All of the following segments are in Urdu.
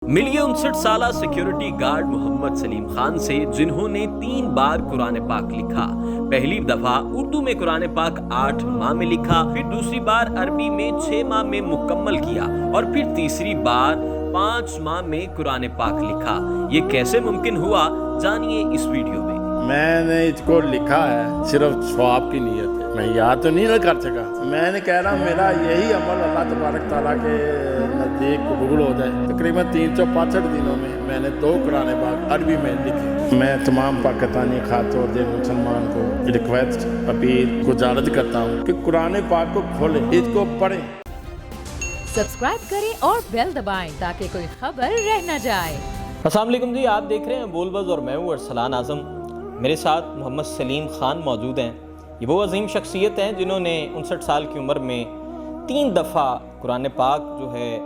ملی 59 سالہ سیکیورٹی گارڈ محمد سلیم خان سے، جنہوں نے 3 بار قرآن پاک لکھا۔ پہلی دفعہ اردو میں قرآن پاک 8 ماہ میں لکھا، پھر دوسری بار عربی میں 6 ماہ میں مکمل کیا، اور پھر تیسری بار 5 ماہ میں قرآن پاک لکھا۔ یہ کیسے ممکن ہوا، جانیے اس ویڈیو میں۔ میں نے اس کو لکھا ہے صرف ثواب کی نیت ہے، میں یاد تو نہیں نہ کر سکا۔ میں نے کہہ رہا ہوں میرا یہی عمل اللہ تبارک تعالیٰ کے نزدیک قبول ہو جائے۔ تقریباً 365 دنوں میں نے 2 قرآن پاک عربی میں لکھے۔ میں تمام پاکستانی خاص طور سے مسلمان کو ریکویسٹ اپیل گزارش کرتا ہوں کہ قرآن پاک کو کھولیں، اس کو پڑھیں۔ سبسکرائب کریں اور بیل دبائیں تاکہ کوئی خبر رہ نہ جائے۔ السلام علیکم جی، آپ دیکھ رہے ہیں بول بز اور میں ہوں ارسلان اعظم۔ میرے ساتھ محمد سلیم خان موجود ہیں۔ یہ وہ عظیم شخصیت ہیں جنہوں نے 59 سال کی عمر میں 3 دفعہ قرآن پاک جو ہے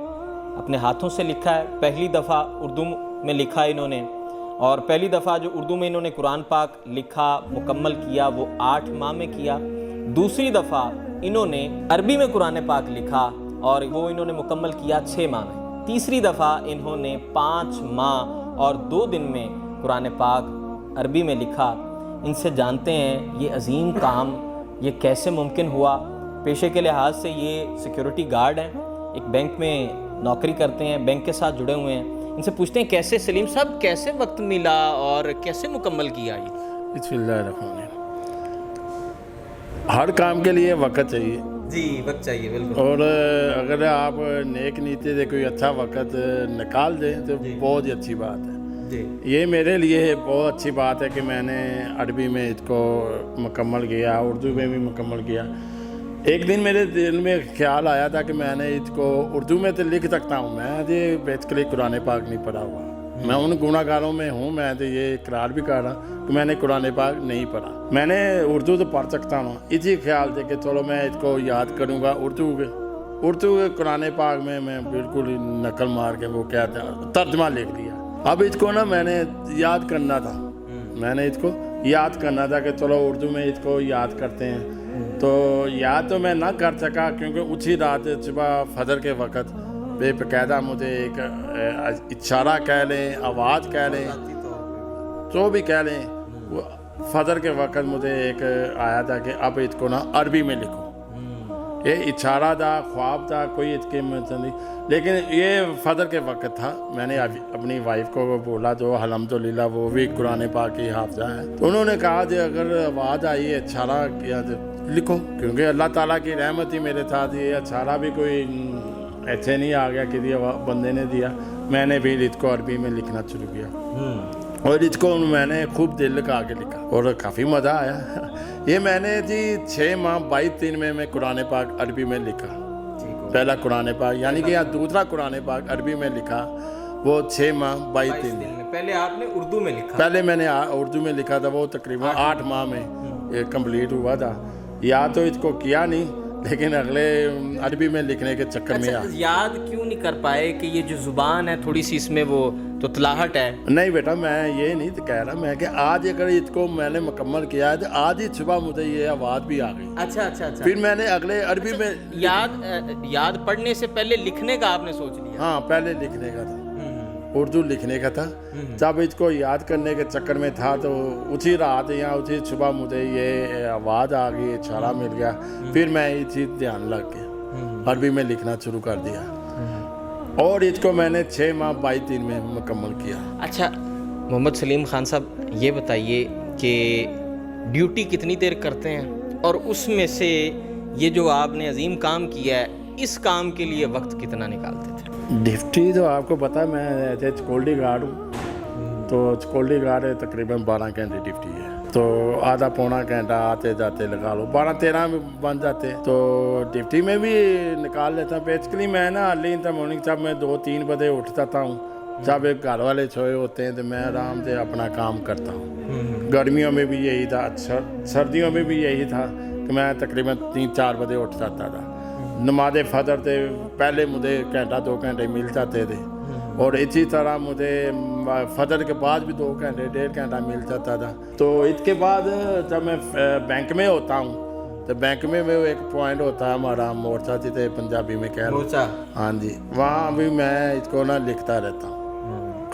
اپنے ہاتھوں سے لکھا ہے۔ پہلی دفعہ اردو میں لکھا انہوں نے، اور پہلی دفعہ جو اردو میں انہوں نے قرآن پاک لکھا مکمل کیا وہ 8 ماہ میں کیا۔ دوسری دفعہ انہوں نے عربی میں قرآن پاک لکھا اور وہ انہوں نے مکمل کیا 6 ماہ میں۔ تیسری دفعہ انہوں نے 5 ماہ اور 2 دن میں قرآن پاک عربی میں لکھا۔ ان سے جانتے ہیں یہ عظیم کام یہ کیسے ممکن ہوا۔ پیشے کے لحاظ سے یہ سیکیورٹی گارڈ ہیں، ایک بینک میں نوکری کرتے ہیں، بینک کے ساتھ جڑے ہوئے ہیں۔ ان سے پوچھتے ہیں کیسے سلیم صاحب کیسے وقت ملا اور کیسے مکمل کیا یہ؟ بسم اللہ الرحمن الرحیم۔ ہر کام کے لیے وقت چاہیے جی، وقت چاہیے بالکل، اور اگر آپ نیک نیتی سے کوئی اچھا وقت نکال دیں تو بہت ہی اچھی بات ہے۔ یہ میرے لیے بہت اچھی بات ہے کہ میں نے عربی میں اس کو مکمل کیا، اردو میں بھی مکمل کیا۔ ایک دن میرے دل میں خیال آیا تھا کہ میں نے اس کو اردو میں تو لکھ سکتا ہوں، میں بیسیکلی قرآن پاک نہیں پڑھا ہوا، میں ان گناہ گاروں میں ہوں، میں تو یہ اقرار بھی کر رہا کہ میں نے قرآن پاک نہیں پڑھا۔ میں نے اردو تو پڑھ سکتا ہوں، اسی خیال سے کہ چلو میں اس کو یاد کروں گا اردو کے قرآن پاک میں بالکل نقل مار کے وہ کہتے ہیں ترجمہ لکھ دیا۔ اب اس کو نا میں نے یاد کرنا تھا، کہ چلو اردو میں اس کو یاد کرتے ہیں، تو یاد تو میں نہ کر سکا کیونکہ اسی رات صبح فجر کے وقت بے باقاعدہ مجھے ایک اشارہ کہہ لیں، آواز کہہ لیں، جو بھی کہہ لیں، وہ فجر کے وقت مجھے ایک آیا تھا کہ اب اس کو نا عربی میں لکھو۔ یہ اشارہ تھا، خواب تھا، کوئی اس کے نہیں، لیکن یہ فجر کے وقت تھا۔ میں نے اپنی وائف کو بولا جو الحمدللہ وہ بھی قرآن پاک کی حافظہ ہے، تو انہوں نے کہا کہ اگر آواز آئی ہے اشارہ کیا تو لکھو، کیونکہ اللہ تعالیٰ کی رحمت ہی میرے ساتھ، یہ اشارہ بھی کوئی ایسے نہیں آ گیا کسی بندے نے دیا۔ میں نے بھی اس کو عربی میں لکھنا شروع کیا اور اس کو میں نے خوب دل لگا کے لکھا اور کافی مزہ آیا۔ یہ میں نے 6 ماہ 22 دن میں قرآن پاک عربی میں لکھا۔ پہلا قرآن پاک یعنی کہ دوسرا قرآن پاک عربی میں لکھا، وہ 6 ماہ 22 دن میں۔ پہلے آپ نے اردو میں لکھا؟ پہلے میں نے اردو میں لکھا تھا، وہ تقریباً 8 ماہ میں کمپلیٹ ہوا تھا۔ یا تو اس کو کیا نہیں، لیکن اگلے عربی میں لکھنے کے چکر میں یاد کیوں نہیں کر پائے کہ یہ جو زبان ہے تھوڑی سی اس میں وہ تو تلاہٹ ہے؟ نہیں بیٹا، میں یہ نہیں کہہ رہا، میں کہ آج اگر اس کو میں نے مکمل کیا ہے تو آج ہی صبح مجھے یہ آواز بھی آ گئی۔ اچھا، پھر میں نے اگلے عربی میں یاد پڑھنے سے پہلے لکھنے کا آپ نے سوچ لیا؟ ہاں، پہلے لکھنے کا تھا، اردو لکھنے کا تھا۔ جب اس کو یاد کرنے کے چکر میں تھا تو اسی رات یا اسی صبح مجھے یہ آواز آ گئی، اشارہ مل گیا، پھر میں یہ چیز دھیان لگ گیا، عربی میں لکھنا شروع کر دیا اور اس کو میں نے 6 ماہ 22 دن میں مکمل کیا۔ اچھا محمد سلیم خان صاحب، یہ بتائیے کہ ڈیوٹی کتنی دیر کرتے ہیں، اور اس میں سے یہ جو آپ نے عظیم کام کیا ہے اس کام کے لیے وقت کتنا نکالتے تھے؟ ڈیوٹی تو آپ کو پتہ ہے، میں ایسے سیکورٹی گارڈ ہوں، تو سیکورٹی گارڈ تقریباً 12 گھنٹے ڈیوٹی ہے، تو آدھا پونا گھنٹہ آتے جاتے لگا لو، 12-13 میں بن جاتے، تو ڈیوٹی میں بھی نکال لیتا ہوں۔ بیسیکلی میں نا ارلی ان دا مارننگ جب میں 2-3 بجے اٹھ جاتا ہوں، جب ایک گھر والے سوئے ہوتے ہیں تو میں آرام سے اپنا کام کرتا ہوں۔ گرمیوں میں بھی یہی تھا، سردیوں میں بھی یہی تھا کہ میں تقریباً 3-4 بجے اٹھ جاتا تھا۔ نماز فجر سے پہلے مجھے 1-2 گھنٹے مل جاتے تھے، اور اسی طرح مجھے فجر کے بعد بھی 2 گھنٹے 1.5 گھنٹہ مل جاتا تھا۔ تو اس کے بعد جب میں بینک میں ہوتا ہوں تو بینک میں ایک پوائنٹ ہوتا ہے ہمارا مورچہ، جسے پنجابی میں کہہ رہا ہوں، ہاں جی، وہاں بھی میں اس کو نا لکھتا رہتا ہوں۔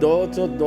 202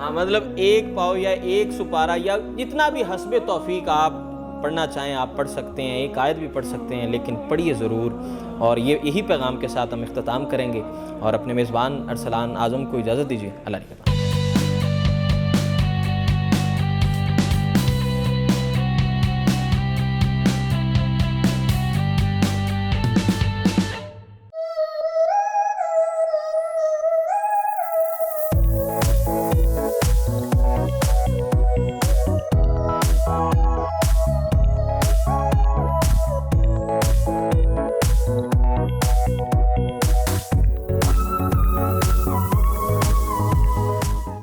ہاں مطلب ایک پاؤ یا ایک سپارہ یا جتنا بھی حسب توفیق آپ پڑھنا چاہیں آپ پڑھ سکتے ہیں، ایک آیت بھی پڑھ سکتے ہیں، لیکن پڑھیے ضرور۔ اور یہی پیغام کے ساتھ ہم اختتام کریں گے اور اپنے میزبان ارسلان اعظم کو اجازت دیجیے۔ اللہ نگہبان۔